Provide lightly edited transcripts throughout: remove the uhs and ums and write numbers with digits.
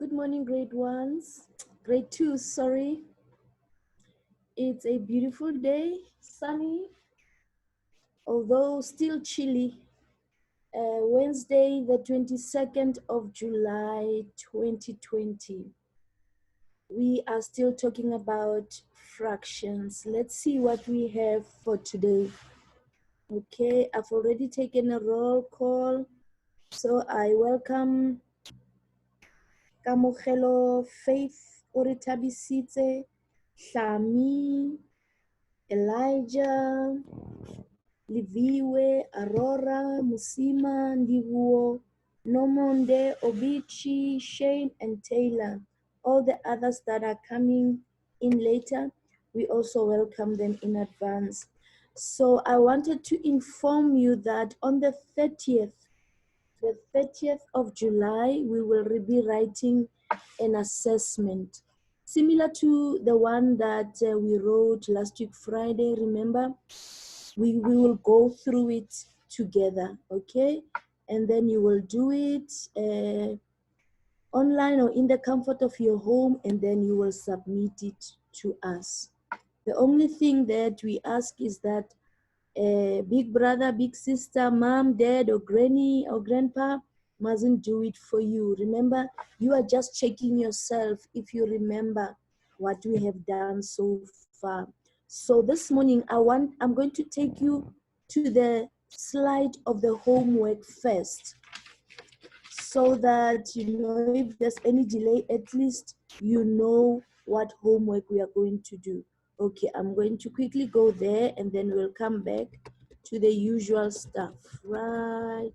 Good morning, grade ones. Grade two, sorry. It's a beautiful day, sunny, although still chilly. Wednesday, the 22nd of July, 2020. We are still talking about fractions. Let's see what we have for today. Okay, I've already taken a roll call. So I welcome Kamogelo Faith Oritabisitse, Shami, Elijah, Liviwe, Aurora, Musima, Ndivuo, Nomonde, Obichi, Shane, and Taylor. All the others that are coming in later, we also welcome them in advance. So I wanted to inform you that on the 30th of July, we will be writing an assessment similar to the one that we wrote last week Friday. Remember, we will go through it together, okay? And then you will do it online or in the comfort of your home, and then you will submit it to us. The only thing that we ask is that big brother, big sister, mom, dad, or granny or grandpa mustn't do it for you. Remember, you are just checking yourself if you remember what we have done so far. So this morning, I'm going to take you to the slide of the homework first, so that you know if there's any delay, at least you know what homework we are going to do. Okay, I'm going to quickly go there and then we'll come back to the usual stuff. Right.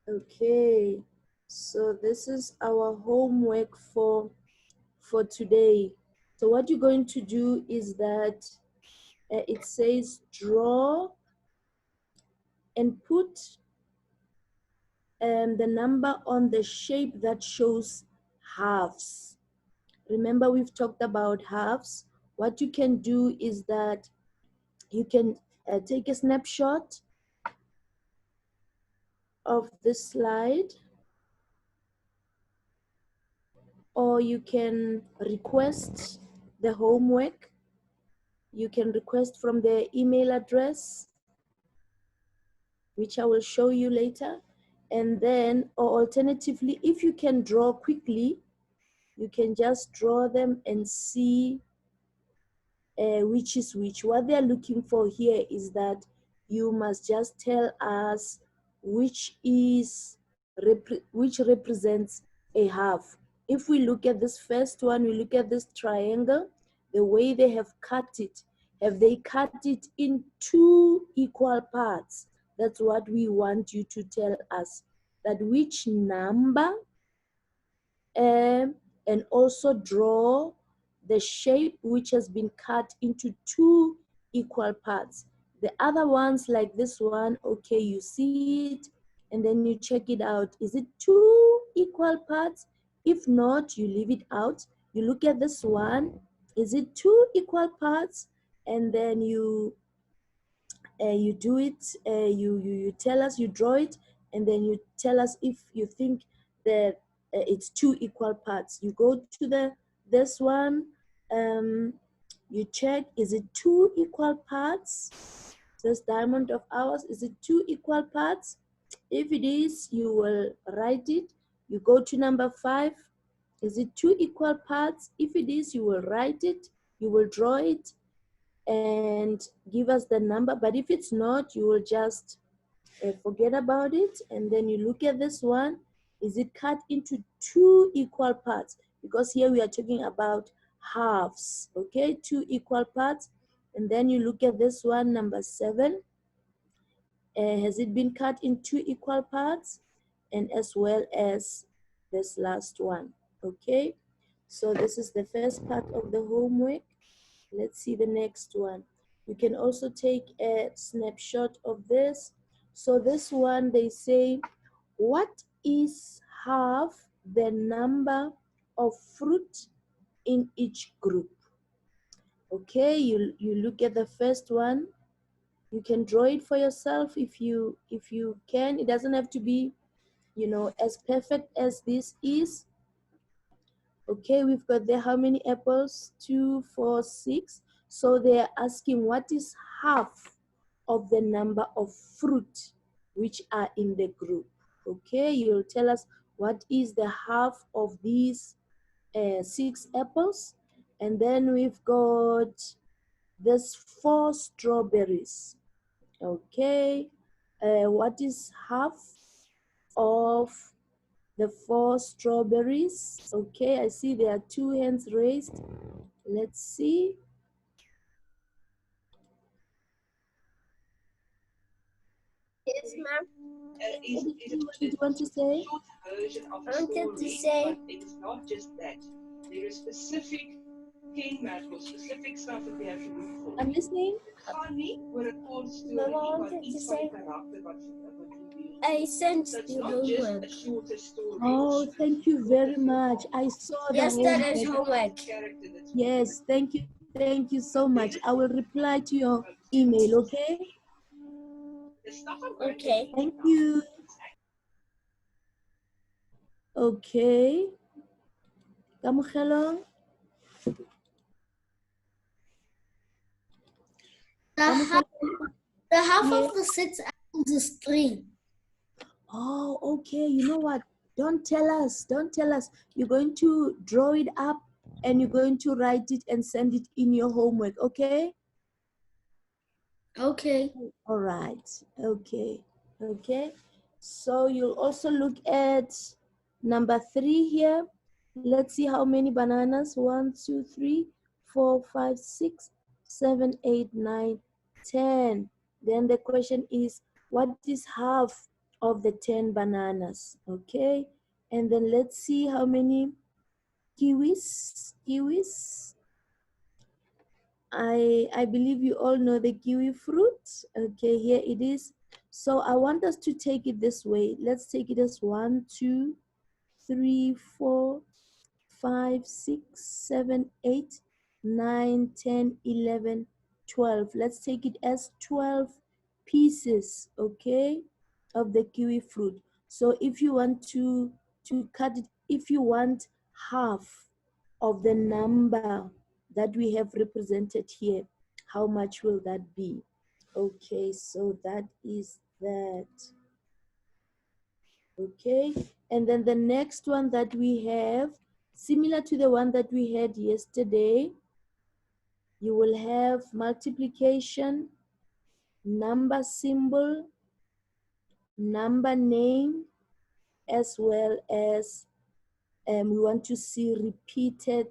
Okay, so this is our homework for today. So what you're going to do is that it says draw and put the number on the shape that shows halves. Remember, we've talked about halves. What you can do is that you can take a snapshot of this slide, or you can request the homework. You can request from the email address, which I will show you later. And then, or alternatively, if you can draw quickly, you can just draw them and see which is which. What they're looking for here is that you must just tell us which represents a half. If we look at this first one, we look at this triangle, the way they have cut it. Have they cut it in two equal parts? That's what we want you to tell us. That which number, and also draw the shape which has been cut into two equal parts. The other ones like this one, okay, you see it and then you check it out. Is it two equal parts? If not, you leave it out. You look at this one. Is it two equal parts? And then you do it, you tell us, you draw it, and then you tell us if you think that it's two equal parts. You go to this one, you check, is it two equal parts? This diamond of ours, is it two equal parts? If it is, you will write it. You go to number 5, is it two equal parts? If it is, you will write it, you will draw it, and give us the number. But if it's not, you will just forget about it. And then you look at this one. Is it cut into two equal parts? Because here we are talking about halves, okay? Two equal parts. And then you look at this one, number 7. Has it been cut in two equal parts? And as well as this last one, okay? So this is the first part of the homework. Let's see the next one. You can also take a snapshot of this. So this one, they say, what is half the number of fruit in each group? Okay, you look at the first one. You can draw it for yourself if you can. It doesn't have to be, you know, as perfect as this is. Okay, we've got there how many apples? 2, 4, 6. So they are asking what is half of the number of fruit which are in the group. Okay, you'll tell us what is the half of these 6 apples. And then we've got this 4 strawberries. Okay, what is half of the 4 strawberries? Okay, I see there are 2 hands raised. Let's see. Yes, ma'am. What did you want to say? I wanted to say It's not just that. There is specific cane matter, specific stuff that we have to look for. I'm listening. Funny, where a core story, Mama wat wanted to iets van die say karakter wat reveal. I sent So it's the not just homework. a shorter story. Oh, thank you very much. I saw the Yes, that is homework. homework. Character that's Yes, thank you so much. I will reply to your email, okay? the stuff I'm going Okay. to Thank you. Okay. Kamukhelo. The half Yeah. of the 6 apples is 3. Oh, okay. You know what? Don't tell us. Don't tell us. You're going to draw it up and you're going to write it and send it in your homework, okay? Okay. All right. Okay. Okay. So you'll also look at number 3 here. Let's see how many bananas. 1, 2, 3, 4, 5, 6, 7, 8, 9, 10. Then the question is, what is half of the 10 bananas? Okay. And then let's see how many kiwis. Kiwis. I believe you all know the kiwi fruit. Okay, here it is. So I want us to take it this way. Let's take it as 1, 2, 3, 4, 5, 6, 7, 8, 9, 10, 11, 12. Let's take it as 12 pieces, okay, of the kiwi fruit. So if you want to cut it, if you want half of the number that we have represented here, how much will that be? Okay, so that is that. Okay, and then the next one that we have, similar to the one that we had yesterday, you will have multiplication, number symbol, number name, as well as we want to see repeated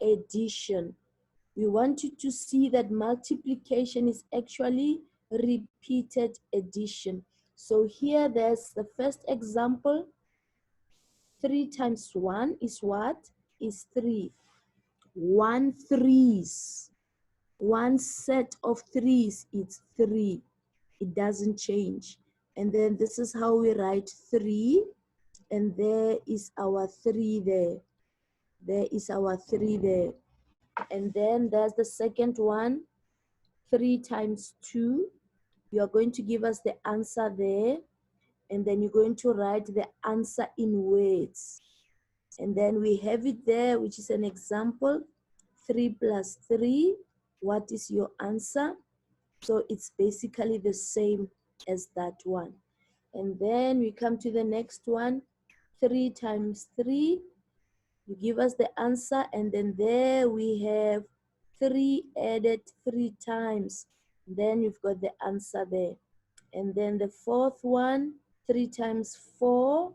addition. We want you to see that multiplication is actually repeated addition. So here there's the first example. 3 times 1 is what? Is 3. 1 threes. One set of threes, it's 3. It doesn't change. And then this is how we write 3. And there is our 3 there. There is our 3 there. And then there's the second one. 3 times 2. You are going to give us the answer there. And then you're going to write the answer in words. And then we have it there, which is an example. 3 plus 3, what is your answer? So it's basically the same as that one. And then we come to the next one. 3 times 3, you give us the answer, and then there we have 3 added 3 times. Then you've got the answer there. And then the fourth one, 3 times 4,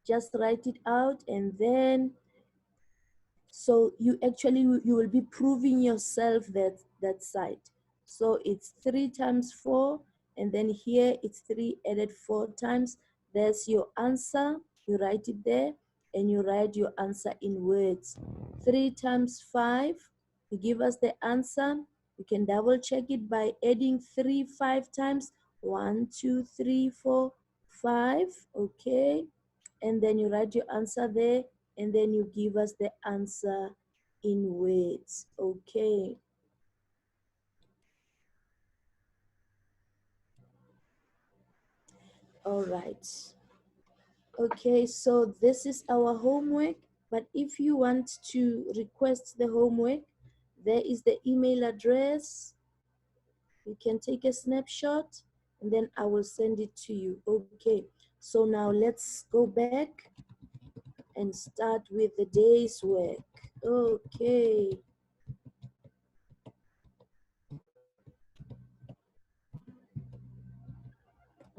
just write it out, and then so you actually you will be proving yourself that side. So it's 3 times 4, and then here it's 3 added 4 times. There's your answer. You write it there, and you write your answer in words. 3 times 5, you give us the answer. You can double check it by adding 3 5 times. 1 2 3 4 5. Okay, and then you write your answer there, and then you give us the answer in words. Okay. All right. Okay, so this is our homework. But if you want to request the homework, there is the email address. You can take a snapshot and then I will send it to you. Okay, so now let's go back and start with the day's work. Okay.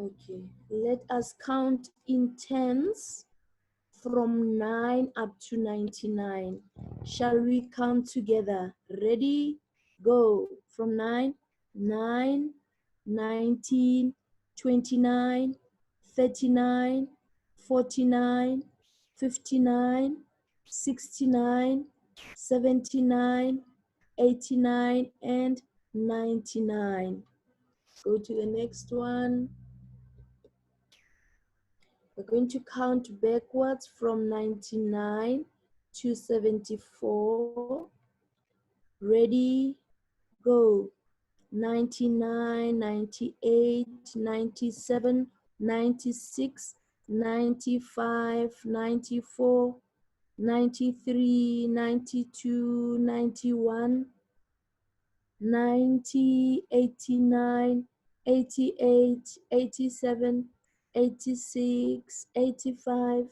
Okay, let us count in tens from 9 up to 99. Shall we count together? Ready? Go. From 9, 9, 19, 29, 39, 49, 59, 69, 79, 89, and 99. Go to the next one. We're going to count backwards from 99 to 74. Ready, go. 99, 98, 97, 96, 95, 94, 93, 92, 91, 90, 89, 88, 87, 86, 85,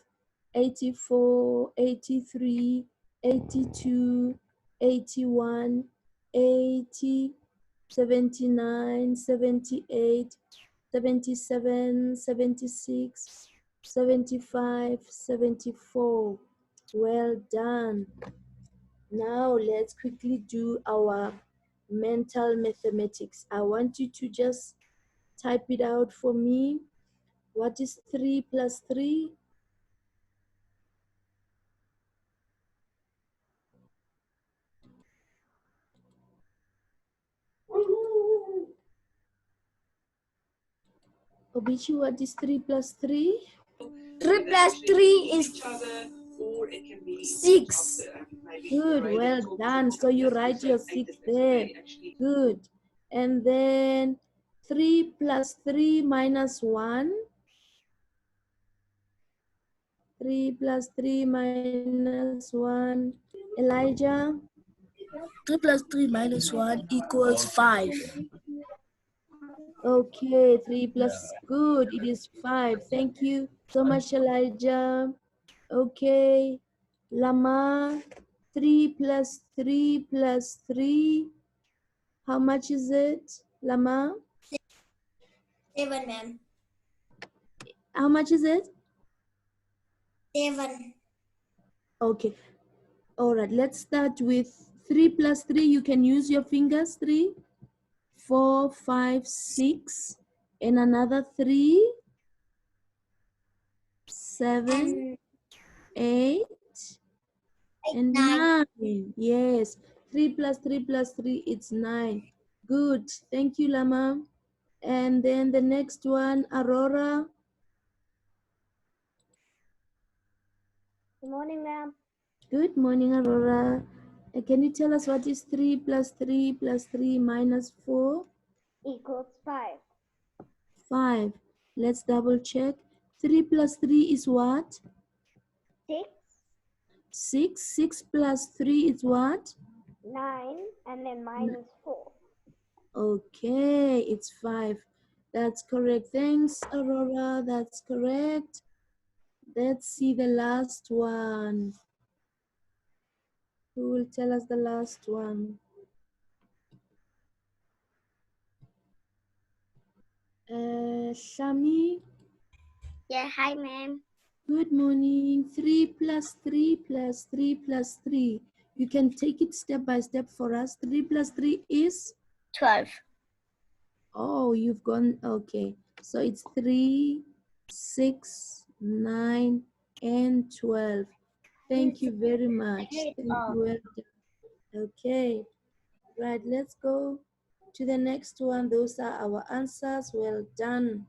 84, 83, 82, 81, 80, 79, 78, 77, 76, 75, 74. Well done. Now let's quickly do our mental mathematics. I want you to just type it out for me. What is 3 plus 3? Obichi, what is 3 plus 3? 3 plus 3 is 6. Good, well done. So you write your 6 there. Good. And then 3 plus 3 minus 1. 3 plus 3 minus 1. Elijah? 3 plus 3 minus 1 equals 5. Okay, 3 plus, good, it is 5. Thank you so much, Elijah. Okay, Lama, 3 plus 3 plus 3. How much is it, Lama? 7, ma'am. How much is it? 7. Okay, all right, let's start with 3 plus 3. You can use your fingers. 3, 4, 5, 6, and another 3, 7, 8, and 9. Yes, 3 plus 3 plus 3, it's 9. Good. Thank you, Lama. And then the next one, Aurora. Good morning, ma'am. Good morning, Aurora. Can you tell us what is 3 plus 3 plus 3 minus 4? Equals 5. 5. Let's double check. 3 plus 3 is what? 6, 6. 6 plus 3 is what? 9, and then minus 4. Okay, it's 5. That's correct. Thanks, Aurora. That's correct. Let's see the last one. Who will tell us the last one? Shami, Yeah, hi, ma'am. good morning. 3 plus 3 plus 3 plus 3. You can take it step by step for us. 3 plus 3 is? 12. Oh, you've gone, okay. So it's 3, 6, 9, and 12. Thank you very much. Thank you. Well done. Okay. Right, let's go to the next one. Those are our answers. Well done.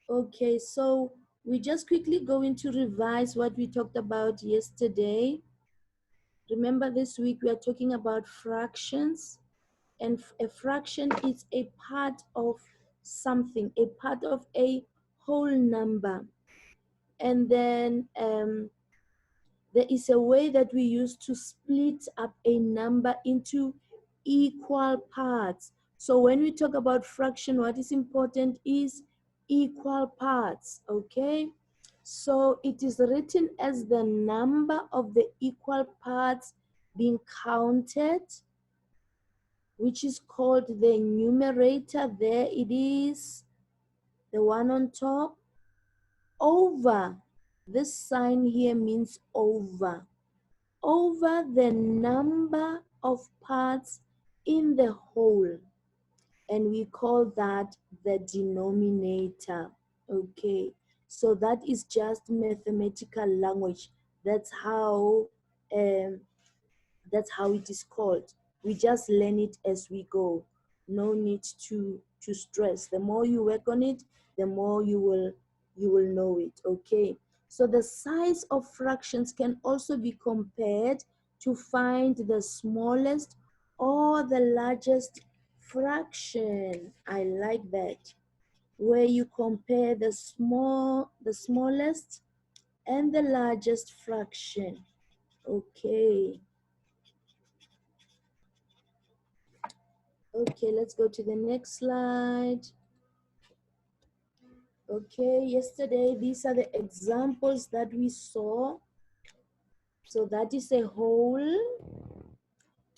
Okay, so we're just quickly going to revise what we talked about yesterday. Remember, this week we are talking about fractions, and a fraction is a part of something, a part of a whole number. And then there is a way that we use to split up a number into equal parts. So when we talk about fraction, what is important is equal parts, okay? So it is written as the number of the equal parts being counted, which is called the numerator. There it is, the one on top, over. This sign here means over the number of parts in the whole, and we call that the denominator. Okay, so that is just mathematical language. That's how um, that's how it is called. We just learn it as we go. No need to stress. The more you work on it, the more you will know it. Okay, so the size of fractions can also be compared to find the smallest or the largest fraction. I like that, where you compare the smallest and the largest fraction. Okay. Okay, let's go to the next slide. Okay, yesterday, these are the examples that we saw. So that is a whole.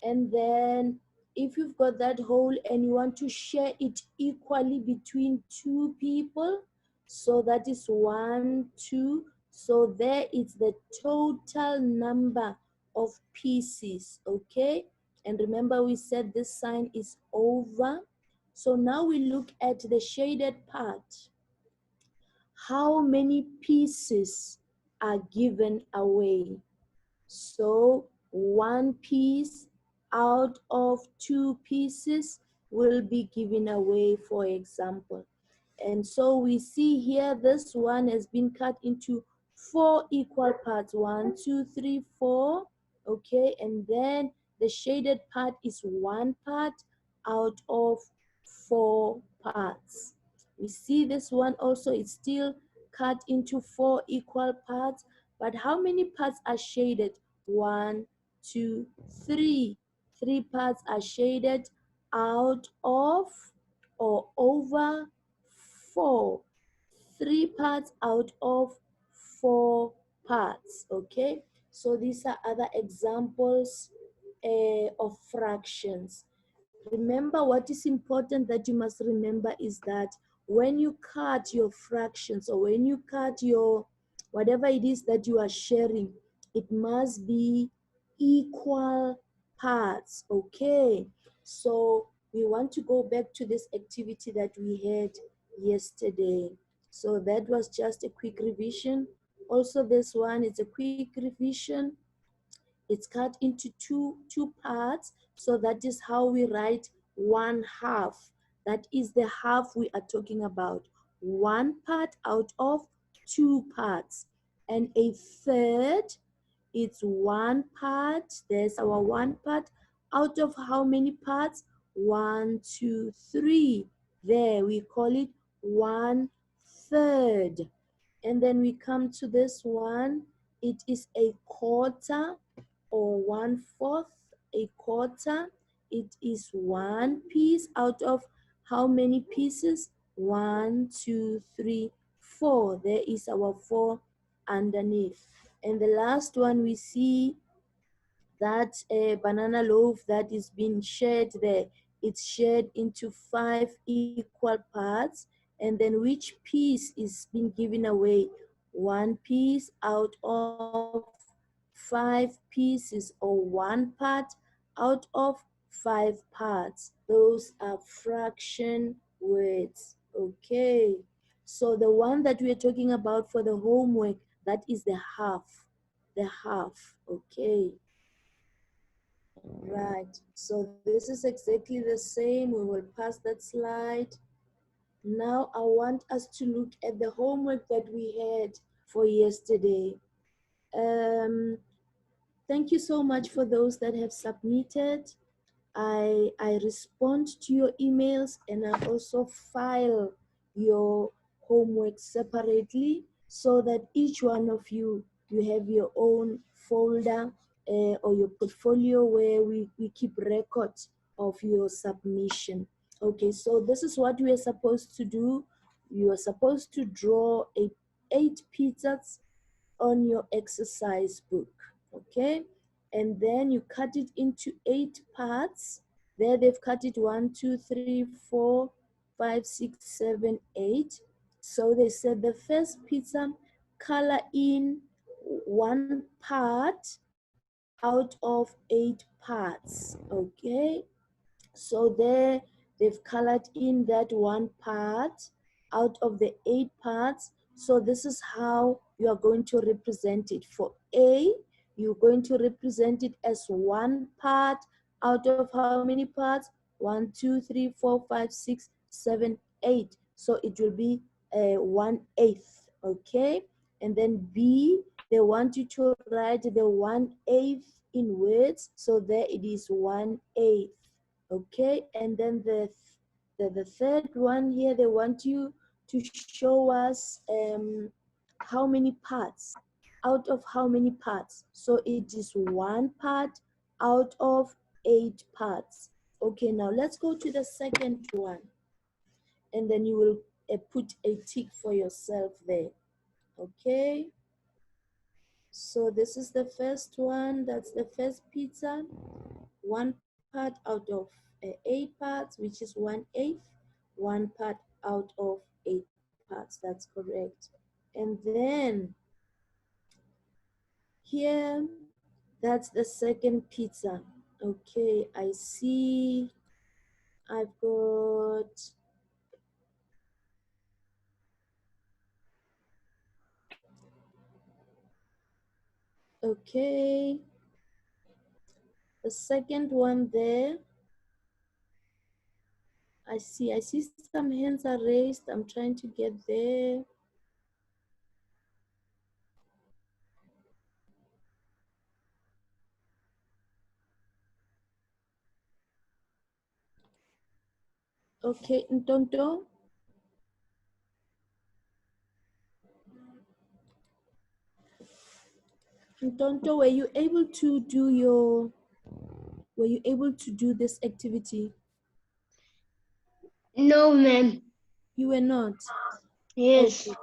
And then if you've got that whole and you want to share it equally between two people, so that is 1, 2. So there is the total number of pieces, okay? And remember we said this sign is over. So now we look at the shaded part. How many pieces are given away? So 1 piece out of 2 pieces will be given away, for example. And so we see here this one has been cut into 4 equal parts. 1, 2, 3, 4. Okay, and then the shaded part is 1 part out of 4 parts. We see this one also is still cut into 4 equal parts. But how many parts are shaded? 1, 2, 3. 3 parts are shaded out of or over 4. 3 parts out of 4 parts. Okay, so these are other examples of fractions. Remember, what is important that you must remember is that when you cut your fractions or when you cut your whatever it is that you are sharing, it must be equal parts. Okay, so we want to go back to this activity that we had yesterday. So that was just a quick revision. Also, this one is a quick revision. It's cut into two parts. So that is how we write 1/2. That is the half we are talking about. 1 part out of 2 parts. And a third, it's 1 part. There's our 1 part out of how many parts? 1, 2, 3. There, we call it 1/3. And then we come to this one. It is a quarter or 1/4. A quarter. It is 1 piece out of how many pieces? 1, 2, 3, 4. There is our 4 underneath. And the last one we see that banana loaf that is being shared there. It's shared into 5 equal parts. And then which piece is being given away? 1 piece out of 5 pieces, or 1 part out of 5 parts. Those are fraction words. Okay. So the one that we are talking about for the homework, that is the half. The half. Okay. Right, so this is exactly the same. We will pass that slide. Now I want us to look at the homework that we had for yesterday. Thank you so much for those that have submitted. I respond to your emails and I also file your homework separately so that each one of you have your own folder or your portfolio where we keep records of your submission. Okay, so this is what we are supposed to do. You are supposed to draw 8 pizzas on your exercise book, okay? And then you cut it into 8 parts. There they've cut it 1, 2, 3, 4, 5, 6, 7, 8. So they said the first pizza, color in 1 part out of 8 parts, okay? So there they've colored in that 1 part out of the 8 parts. So this is how you are going to represent it. For A, you're going to represent it as 1 part out of how many parts? 1, 2, 3, 4, 5, 6, 7, 8. So it will be 1/8, okay? And then B, they want you to write the 1/8 in words. So there it is 1/8. Okay, and then the third one here, they want you to show us how many parts, out of how many parts. So it is 1 part out of 8 parts. Okay, now let's go to the second one, and then you will put a tick for yourself there. Okay, so this is the first one. That's the first pizza. 1 part out of 8 parts, which is 1/8. 1 part out of 8 parts. That's correct. And then here, that's the second pizza. Okay, I see. I've got. Okay, the second one there. I see some hands are raised. I'm trying to get there. Okay, Ntonto. Ntonto, were you able to do this activity? No, ma'am. You were not? Yes. Okay.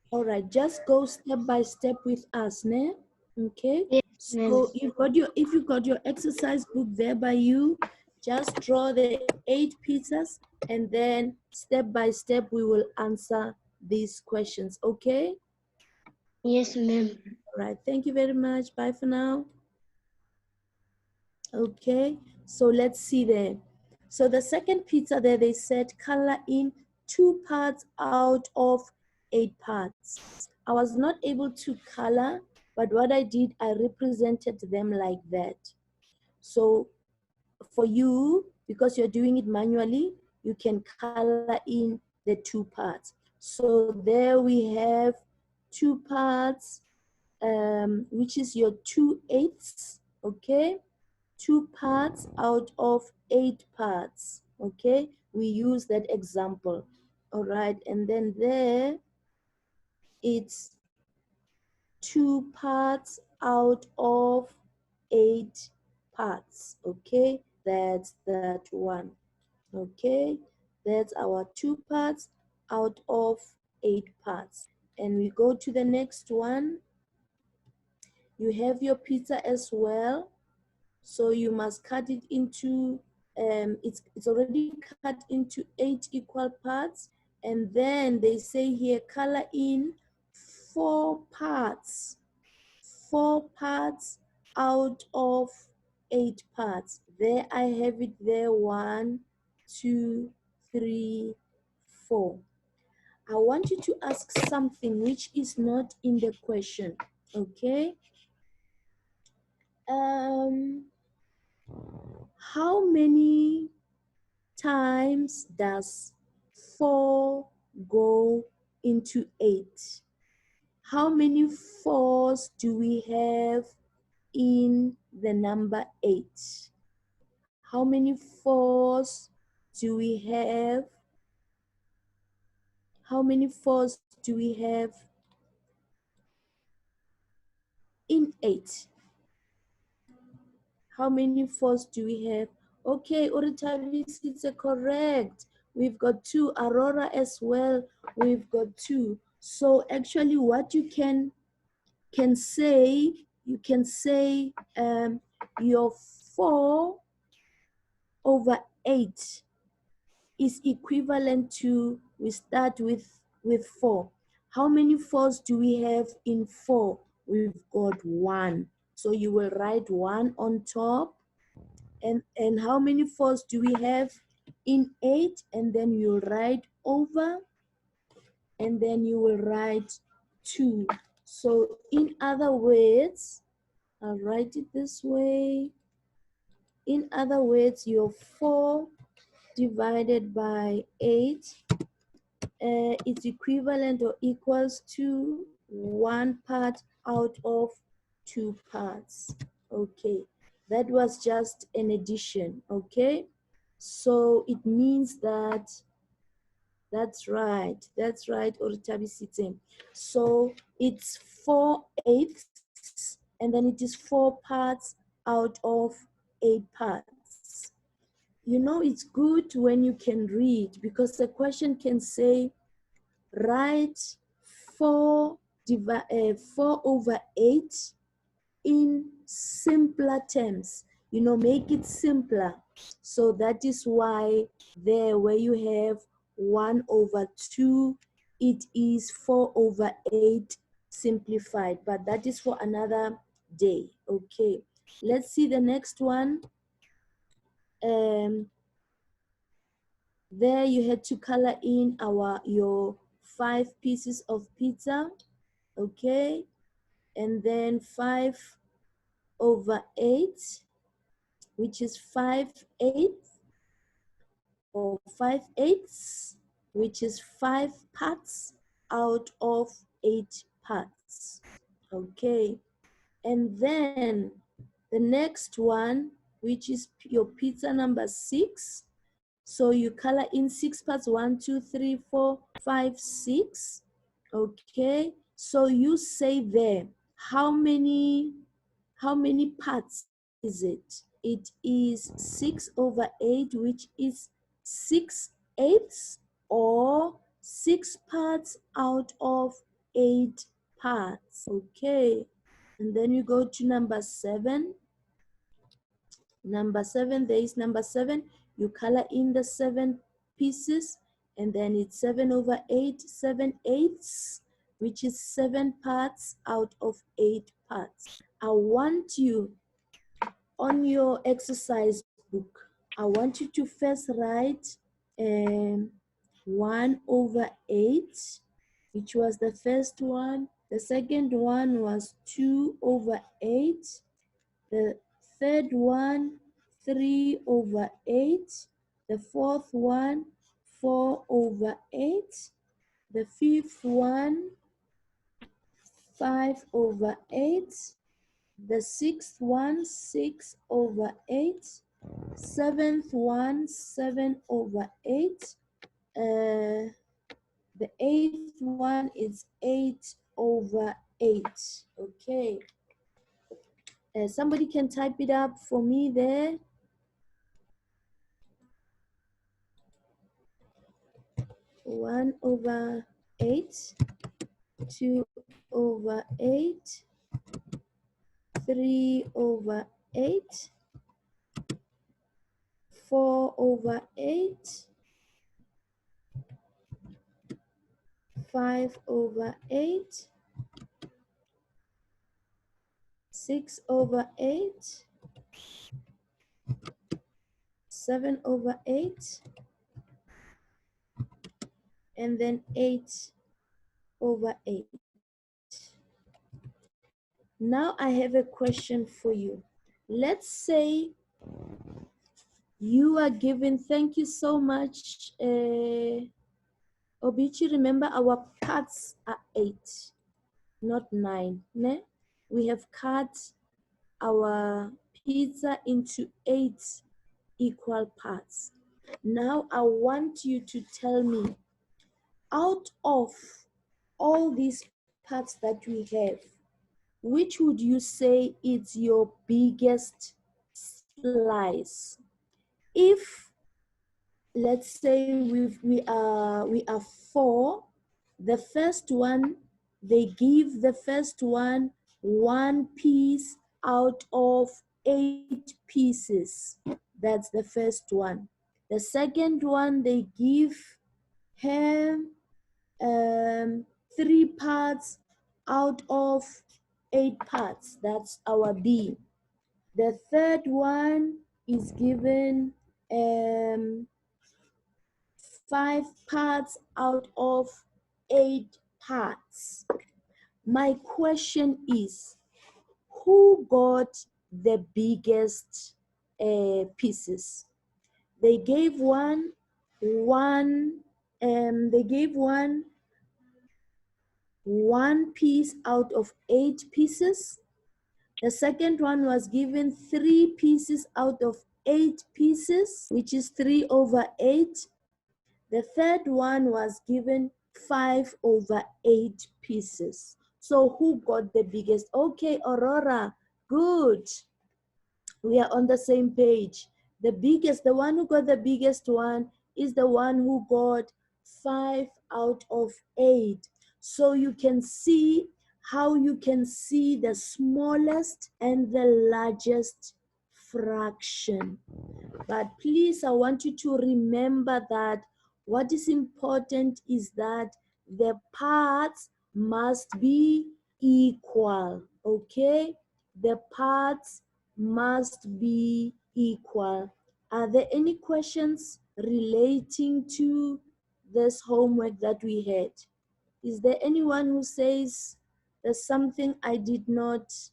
All right. Just go step by step with us, ne? Okay. Yes, ma'am. So if you got your exercise book there by you, just draw the 8 pizzas and then step by step we will answer these questions. Okay? Yes, ma'am. All right. Thank you very much. Bye for now. Okay, so let's see there. So the second pizza there, they said color in 2 parts out of 8 parts. I was not able to color, but what I did, I represented them like that. So for you, because you're doing it manually, you can color in the 2 parts. So there we have 2 parts, which is your 2/8, okay? 2 parts out of 8 parts, okay? We use that example, all right? And then there, it's 2 parts out of 8 parts, okay? That's that one, okay? That's our 2 parts out of 8 parts. And we go to the next one. You have your pizza as well. So you must cut it into, it's already cut into 8 equal parts. And then they say here, color in 4 parts, 4 parts out of 8 parts. There I have it there, 1, 2, 3, 4. I want you to ask something which is not in the question, okay? How many times does 4 go into 8? How many 4s do we have in the number 8? How many 4s do we have? How many 4s do we have in 8? How many 4s do we have? Okay, Uritavis, it's correct. We've got 2. Aurora as well, we've got 2. So actually what you can say, you can say your 4 over 8 is equivalent to, we start with 4. How many 4s do we have in 4? We've got 1. So you will write 1 on top. And how many 4s do we have in 8? And then you write over, and then you will write 2. So in other words, I'll write it this way. In other words, your 4 divided by 8 is equivalent or equals to 1 part out of 2 parts. Okay, that was just an addition. Okay, so it means that that's right, Oritabisite. So it's 4/8, and then it is 4 parts out of 8 parts. You know, it's good when you can read, because the question can say, write 4 over 8 in simpler terms. You know, make it simpler. So that is why there, where you have 1 over 2, it is 4 over 8 simplified, but that is for another day. Okay, let's see the next one. There you had to color in your 5 pieces of pizza. Okay, and then 5 over 8, which is 5/8, or 5/8, which is 5 parts out of 8 parts. Okay, and then the next one, which is your pizza number 6. So you color in 6 parts, 1, 2, 3, 4, 5, 6. Okay, so you say there, how many parts is it? It is 6 over 8, which is 6/8, or 6 parts out of 8 parts. Okay, and then you go to number 7. Number 7, there is number 7. You color in the 7 pieces, and then it's 7 over 8, 7/8, which is 7 parts out of 8 parts. I want you, on your exercise book, I want you to first write 1 over 8, which was the first one. The second one was 2 over 8. The third one, 3 over 8. The fourth one, 4 over 8. The fifth one, 5 over 8. The sixth one, 6 over 8. Seventh one, 7 over 8. The eighth one is 8 over 8. Okay. Somebody can type it up for me there. 1 over 8, 2 over 8, 3 over 8, 4 over 8, 5 over 8, 6 over 8, 7 over 8, and then 8 over 8. Now I have a question for you. Let's say you are given, thank you so much, Obichi. Remember, our parts are 8, not 9. Ne? We have cut our pizza into 8 equal parts. Now I want you to tell me, Out of all these parts that we have, which would you say is your biggest slice? If let's say we are four, the first one, they give the first one piece out of 8 pieces. That's the first one. The second one, they give him 3 parts out of 8 parts. That's our B. The third one is given 5 parts out of 8 parts. My question is, who got the biggest pieces? They gave they gave one piece out of 8 pieces. The second one was given 3 pieces out of 8 pieces, which is 3/8. The third one was given 5/8 pieces. So who got the biggest? Okay, Aurora, good. We are on the same page. The one who got the biggest one is the one who got 5/8. So you can see how you can see the smallest and the largest fraction. But please, I want you to remember that what is important is that the parts must be equal, okay? The parts must be equal. Are there any questions relating to this homework that we had? Is there anyone who says there's something I did not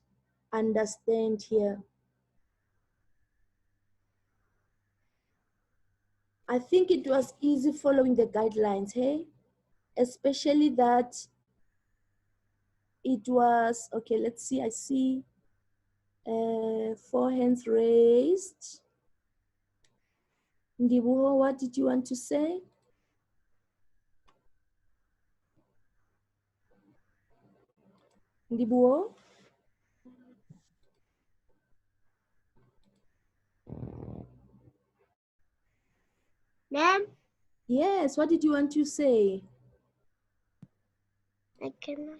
understand here? I think it was easy following the guidelines, hey? Especially that it was, okay, let's see, I see 4 hands raised. Ndibuho, what did you want to say? Ndibuho? Ma'am, Yes, what did you want to say? I cannot.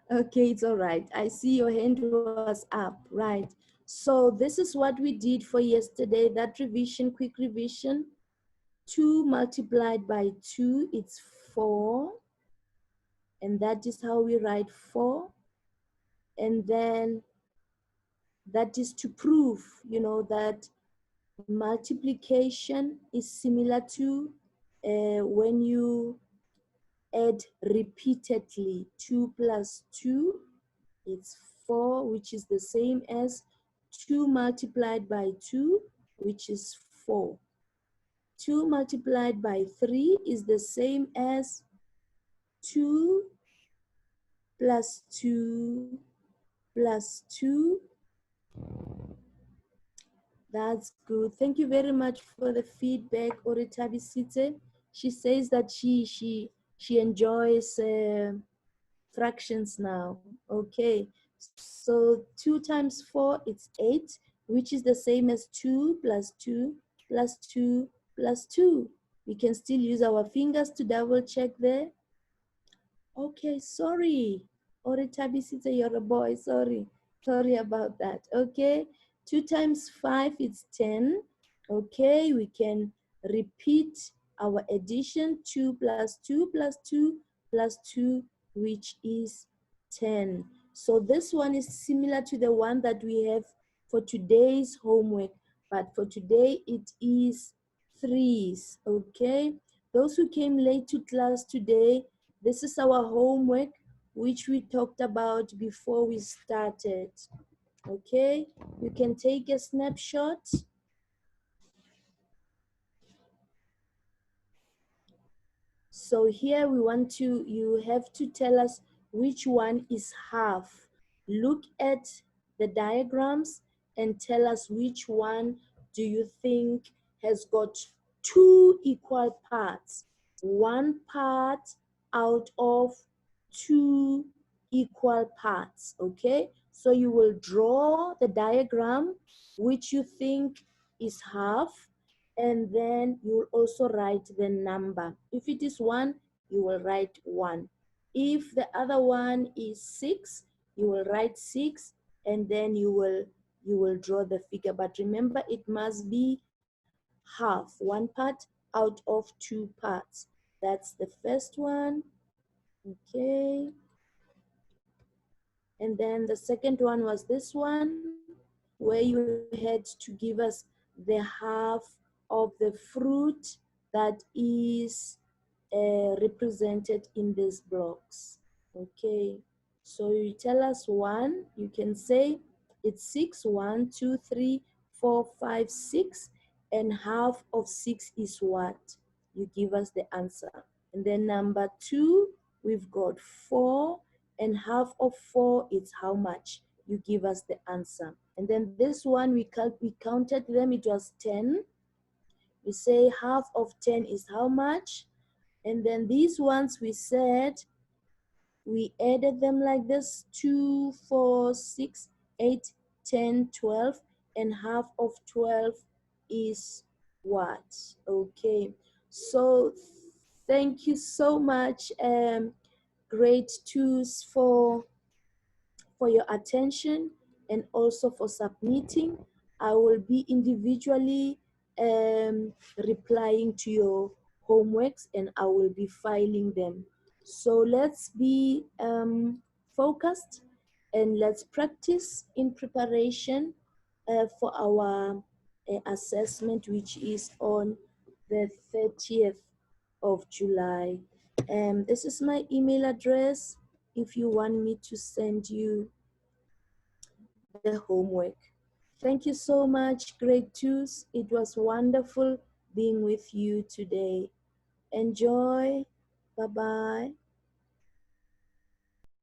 Okay, it's all right. I see your hand was up, right? So this is what we did for yesterday, that revision, quick revision. 2 multiplied by 2, it's 4. And that is how we write 4. And then that is to prove, that multiplication is similar to when you add repeatedly. 2 plus 2, it's 4, which is the same as 2 multiplied by 2, which is 4. 2 multiplied by 3 is the same as 2 plus 2 plus 2. That's good. Thank you very much for the feedback, Oritabi Site. She says that she enjoys fractions now. Okay, so 2 times 4, it's 8, which is the same as 2 plus 2 plus 2 plus 2. We can still use our fingers to double check there. Okay, sorry. Oritabisita, you're a boy, sorry. Sorry about that. Okay, 2 times 5 is 10. Okay, we can repeat our addition. 2 plus 2 plus 2 plus 2, which is 10. So this one is similar to the one that we have for today's homework, but for today it is threes. Okay, those who came late to class today, this is our homework, which we talked about before we started. Okay, you can take a snapshot. So here you have to tell us which one is half. Look at the diagrams and tell us which one do you think has got two equal parts. One part out of two equal parts, okay? So you will draw the diagram which you think is half, and then you will also write the number. If it is 1, you will write 1. If the other one is 6, you will write 6, and then you will draw the figure. But remember, it must be half, one part out of two parts. That's the first one. Okay. And then the second one was this one, where you had to give us the half of the fruit that is represented in these blocks. Okay. So you tell us 1, you can say it's 6, 1, 2, 3, 4, 5, 6, and half of 6 is what? You give us the answer. And then number 2, we've got 4, and half of 4 is how much? You give us the answer. And then this one, we counted them, it was 10. You say half of 10 is how much? And then these ones we said, we added them like this: 2, 4, 6, 8, 10, 12, and half of 12 is what? Okay, so thank you so much, grade 2s, for your attention and also for submitting. I will be individually replying to your homeworks, and I will be filing them. So let's be focused, and let's practice in preparation for our assessment, which is on the 30th of July. This is my email address if you want me to send you the homework. Thank you so much, grade 2s. It was wonderful being with you today. Enjoy. Bye-bye.